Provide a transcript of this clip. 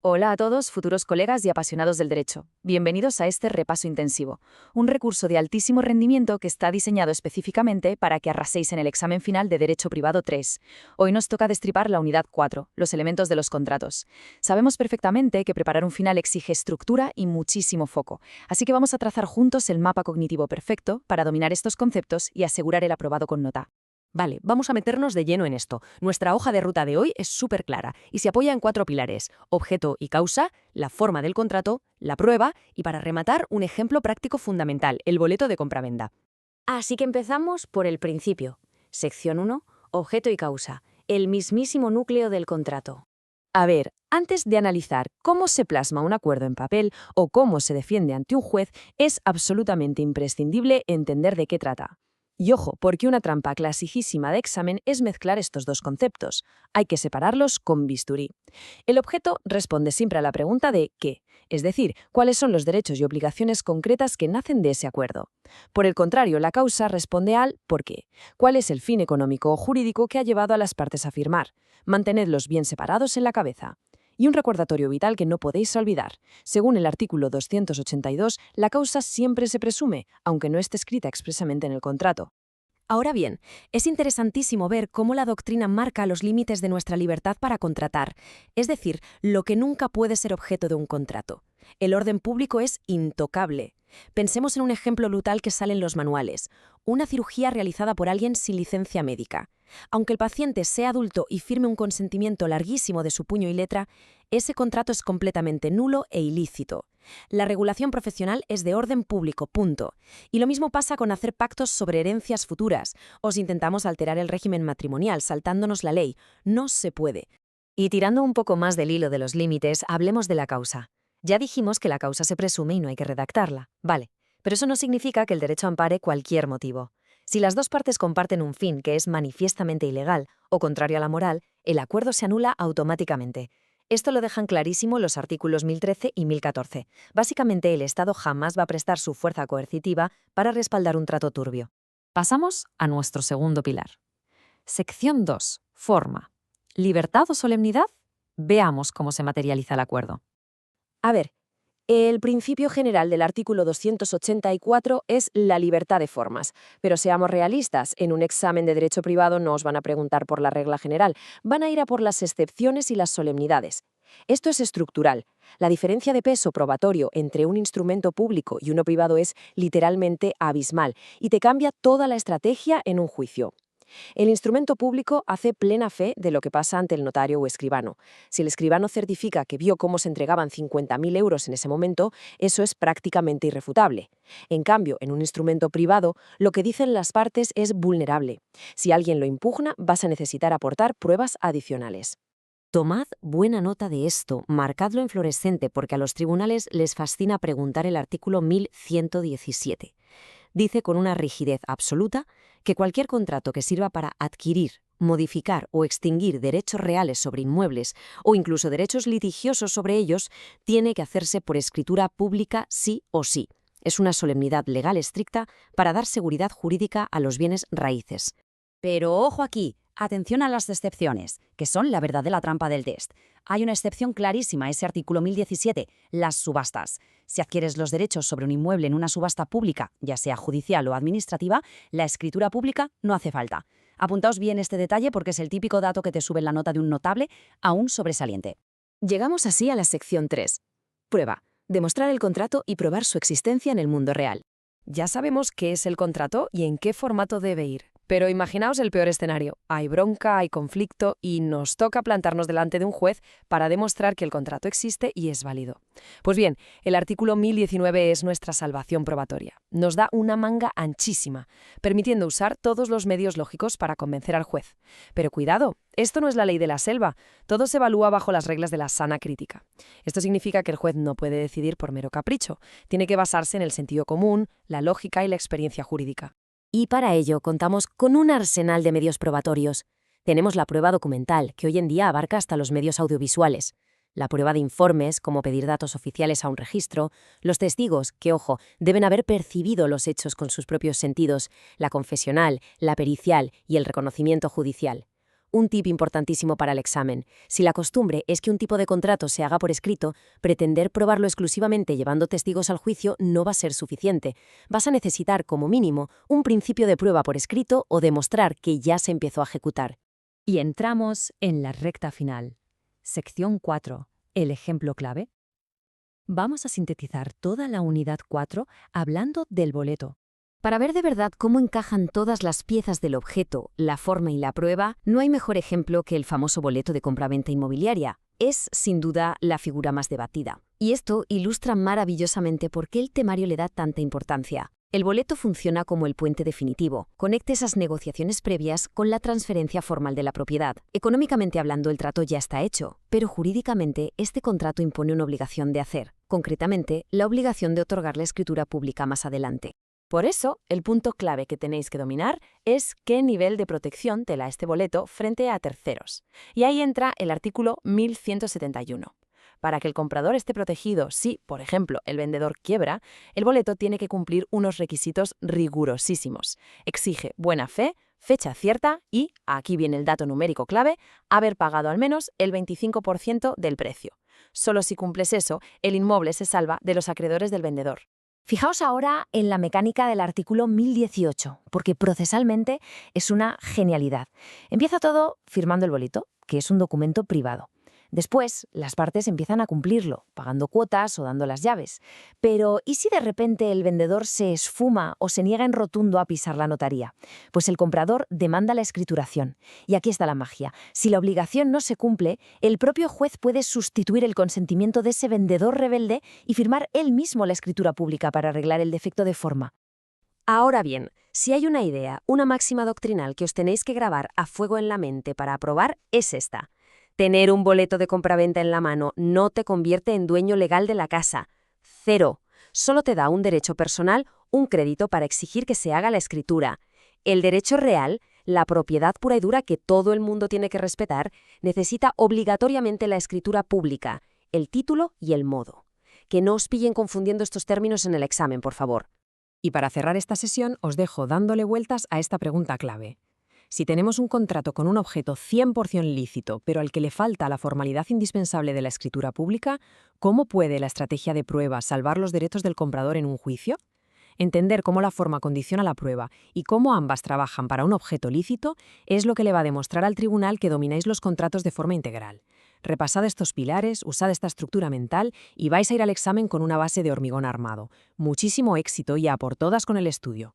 Hola a todos, futuros colegas y apasionados del derecho. Bienvenidos a este repaso intensivo, un recurso de altísimo rendimiento que está diseñado específicamente para que arraséis en el examen final de Derecho Privado 3. Hoy nos toca destripar la unidad 4, los elementos de los contratos. Sabemos perfectamente que preparar un final exige estructura y muchísimo foco, así que vamos a trazar juntos el mapa cognitivo perfecto para dominar estos conceptos y asegurar el aprobado con nota. Vale, vamos a meternos de lleno en esto. Nuestra hoja de ruta de hoy es súper clara y se apoya en 4 pilares: objeto y causa, la forma del contrato, la prueba y, para rematar, un ejemplo práctico fundamental, el boleto de compraventa. Así que empezamos por el principio. Sección 1, objeto y causa, el mismísimo núcleo del contrato. A ver, antes de analizar cómo se plasma un acuerdo en papel o cómo se defiende ante un juez, es absolutamente imprescindible entender de qué trata. Y ojo, porque una trampa clasiquísima de examen es mezclar estos dos conceptos. Hay que separarlos con bisturí. El objeto responde siempre a la pregunta de ¿qué? Es decir, cuáles son los derechos y obligaciones concretas que nacen de ese acuerdo. Por el contrario, la causa responde al ¿por qué? ¿Cuál es el fin económico o jurídico que ha llevado a las partes a firmar? Mantenedlos bien separados en la cabeza. Y un recordatorio vital que no podéis olvidar. Según el artículo 282, la causa siempre se presume, aunque no esté escrita expresamente en el contrato. Ahora bien, es interesantísimo ver cómo la doctrina marca los límites de nuestra libertad para contratar, es decir, lo que nunca puede ser objeto de un contrato. El orden público es intocable. Pensemos en un ejemplo brutal que sale en los manuales: una cirugía realizada por alguien sin licencia médica. Aunque el paciente sea adulto y firme un consentimiento larguísimo de su puño y letra, ese contrato es completamente nulo e ilícito. La regulación profesional es de orden público, punto. Y lo mismo pasa con hacer pactos sobre herencias futuras, o si intentamos alterar el régimen matrimonial saltándonos la ley. No se puede. Y tirando un poco más del hilo de los límites, hablemos de la causa. Ya dijimos que la causa se presume y no hay que redactarla. Vale, pero eso no significa que el derecho ampare cualquier motivo. Si las dos partes comparten un fin que es manifiestamente ilegal o contrario a la moral, el acuerdo se anula automáticamente. Esto lo dejan clarísimo los artículos 1013 y 1014. Básicamente, el Estado jamás va a prestar su fuerza coercitiva para respaldar un trato turbio. Pasamos a nuestro segundo pilar. Sección 2. Forma. ¿Libertad o solemnidad? Veamos cómo se materializa el acuerdo. A ver, el principio general del artículo 284 es la libertad de formas. Pero seamos realistas, en un examen de derecho privado no os van a preguntar por la regla general, van a ir a por las excepciones y las solemnidades. Esto es estructural. La diferencia de peso probatorio entre un instrumento público y uno privado es literalmente abismal y te cambia toda la estrategia en un juicio. El instrumento público hace plena fe de lo que pasa ante el notario o escribano. Si el escribano certifica que vio cómo se entregaban 50.000 euros en ese momento, eso es prácticamente irrefutable. En cambio, en un instrumento privado, lo que dicen las partes es vulnerable. Si alguien lo impugna, vas a necesitar aportar pruebas adicionales. Tomad buena nota de esto, marcadlo en fluorescente, porque a los tribunales les fascina preguntar el artículo 1117. Dice con una rigidez absoluta que cualquier contrato que sirva para adquirir, modificar o extinguir derechos reales sobre inmuebles o incluso derechos litigiosos sobre ellos tiene que hacerse por escritura pública sí o sí. Es una solemnidad legal estricta para dar seguridad jurídica a los bienes raíces. Pero ojo aquí, atención a las excepciones, que son la verdadera trampa del test. Hay una excepción clarísima, ese artículo 1017, las subastas. Si adquieres los derechos sobre un inmueble en una subasta pública, ya sea judicial o administrativa, la escritura pública no hace falta. Apuntaos bien este detalle porque es el típico dato que te sube en la nota de un notable a un sobresaliente. Llegamos así a la sección 3. Prueba. Demostrar el contrato y probar su existencia en el mundo real. Ya sabemos qué es el contrato y en qué formato debe ir. Pero imaginaos el peor escenario. Hay bronca, hay conflicto y nos toca plantarnos delante de un juez para demostrar que el contrato existe y es válido. Pues bien, el artículo 1019 es nuestra salvación probatoria. Nos da una manga anchísima, permitiendo usar todos los medios lógicos para convencer al juez. Pero cuidado, esto no es la ley de la selva. Todo se evalúa bajo las reglas de la sana crítica. Esto significa que el juez no puede decidir por mero capricho. Tiene que basarse en el sentido común, la lógica y la experiencia jurídica. Y para ello contamos con un arsenal de medios probatorios. Tenemos la prueba documental, que hoy en día abarca hasta los medios audiovisuales. La prueba de informes, como pedir datos oficiales a un registro. Los testigos, que, ojo, deben haber percibido los hechos con sus propios sentidos. La confesional, la pericial y el reconocimiento judicial. Un tip importantísimo para el examen. Si la costumbre es que un tipo de contrato se haga por escrito, pretender probarlo exclusivamente llevando testigos al juicio no va a ser suficiente. Vas a necesitar, como mínimo, un principio de prueba por escrito o demostrar que ya se empezó a ejecutar. Y entramos en la recta final. Sección 4. El ejemplo clave. Vamos a sintetizar toda la unidad 4 hablando del boleto. Para ver de verdad cómo encajan todas las piezas del objeto, la forma y la prueba, no hay mejor ejemplo que el famoso boleto de compraventa inmobiliaria. Es, sin duda, la figura más debatida. Y esto ilustra maravillosamente por qué el temario le da tanta importancia. El boleto funciona como el puente definitivo. Conecta esas negociaciones previas con la transferencia formal de la propiedad. Económicamente hablando, el trato ya está hecho, pero jurídicamente este contrato impone una obligación de hacer, concretamente, la obligación de otorgar la escritura pública más adelante. Por eso, el punto clave que tenéis que dominar es qué nivel de protección te da este boleto frente a terceros. Y ahí entra el artículo 1171. Para que el comprador esté protegido si, por ejemplo, el vendedor quiebra, el boleto tiene que cumplir unos requisitos rigurosísimos. Exige buena fe, fecha cierta y, aquí viene el dato numérico clave, haber pagado al menos el 25% del precio. Solo si cumples eso, el inmueble se salva de los acreedores del vendedor. Fijaos ahora en la mecánica del artículo 1018, porque procesalmente es una genialidad. Empieza todo firmando el boleto, que es un documento privado. Después, las partes empiezan a cumplirlo, pagando cuotas o dando las llaves. Pero, ¿y si de repente el vendedor se esfuma o se niega en rotundo a pisar la notaría? Pues el comprador demanda la escrituración. Y aquí está la magia. Si la obligación no se cumple, el propio juez puede sustituir el consentimiento de ese vendedor rebelde y firmar él mismo la escritura pública para arreglar el defecto de forma. Ahora bien, si hay una idea, una máxima doctrinal que os tenéis que grabar a fuego en la mente para aprobar, es esta. Tener un boleto de compraventa en la mano no te convierte en dueño legal de la casa. Cero. Solo te da un derecho personal, un crédito para exigir que se haga la escritura. El derecho real, la propiedad pura y dura que todo el mundo tiene que respetar, necesita obligatoriamente la escritura pública, el título y el modo. Que no os pillen confundiendo estos términos en el examen, por favor. Y para cerrar esta sesión os dejo dándole vueltas a esta pregunta clave. Si tenemos un contrato con un objeto 100% lícito, pero al que le falta la formalidad indispensable de la escritura pública, ¿cómo puede la estrategia de prueba salvar los derechos del comprador en un juicio? Entender cómo la forma condiciona la prueba y cómo ambas trabajan para un objeto lícito es lo que le va a demostrar al tribunal que domináis los contratos de forma integral. Repasad estos pilares, usad esta estructura mental y vais a ir al examen con una base de hormigón armado. Muchísimo éxito y a por todas con el estudio.